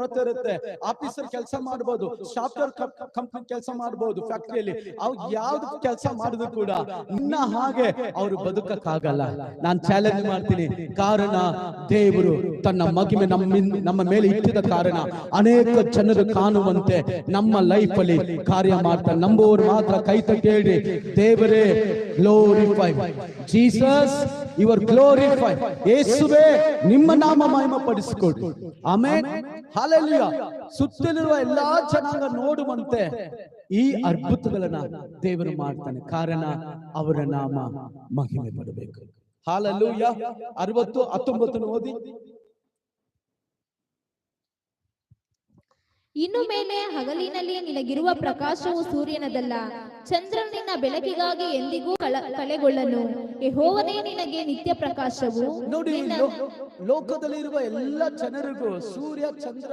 ಕೊರತೆ ಇರುತ್ತೆ. ಆಫೀಸರ್ ಕೆಲಸ ಮಾಡಬಹುದು, ಸಾಫ್ಟ್ವೇರ್ ಕಂಪನಿ ಕೆಲಸ ಮಾಡಬಹುದು, ಫ್ಯಾಕ್ಟರಿಯಲ್ಲಿ ಅವ್ರು ಯಾವ್ದು ಕೆಲಸ ಮಾಡಿದ್ರು ಕೂಡ ನಿನ್ನ ಹಾಗೆ ಅವರು ಬದುಕಕ್ಕಾಗಲ್ಲ. ನಾನು ಚಾಲೆಂಜ್ ಮಾಡ್ತೀನಿ. ಕಾರಣ ದೇವರು ತನ್ನ ಮಹಿಮೆ ನಮ್ಮ ಮೇಲೆ ಇಟ್ಟಿದ ಕಾರಣ ಅನೇಕ ಜನರು ಕಾಣುವಂತೆ ನಮ್ಮ ಲೈಫ್ ಅಲ್ಲಿ ಕಾರ್ಯ ಮಾಡ್ತಾರೆ. ನಂಬುವವರು ಮಾತ್ರ ಕೈ ತಟ್ಟಿ ಹೇಳಿ, ದೇವರೇ ಗ್ಲೋರಿಫೈ ಜೀಸಸ್, ಯುವರ್ ಗ್ಲೋರಿಫೈ. ಯೇಸುವೇ ನಿಮ್ಮ ನಾಮ ಮಹಿಮೆ ಪಡಿಸಿಕೊಳ್ಳಿ. Amen, hallelujah. ಸುತ್ತಲಿರುವ ಎಲ್ಲಾ ಜನಾಂಗ ನೋಡುವಂತೆ ಈ ಅದ್ಭುತಗಳನ್ನ ದೇವರು ಮಾಡ್ತಾನೆ. ಕಾರಣ ಅವರ ನಾಮ ಮಹಿಮೆ ಪಡಬೇಕು. ಹಲ್ಲೆಲೂಯಾ. 60:19 ಓದಿ. ಇನ್ನು ಮೇಲೆ ಹಗಲಿನಲ್ಲಿ ನಿನಗಿರುವ ಪ್ರಕಾಶವು ಸೂರ್ಯನದಲ್ಲ, ಚಂದ್ರನು ನಿನ್ನ ಬೆಳಕಿಗಾಗಿ ಎಂದಿಗೂ ಕಳೆಗೊಳ್ಳನು. ಯೆಹೋವನೇ ನಿನಗೆ ನಿತ್ಯ ಪ್ರಕಾಶವು. ನೋಡಿ, ಲೋಕದಲ್ಲಿರುವ ಎಲ್ಲ ಜನರಿಗೂ ಸೂರ್ಯ ಚಂದ್ರ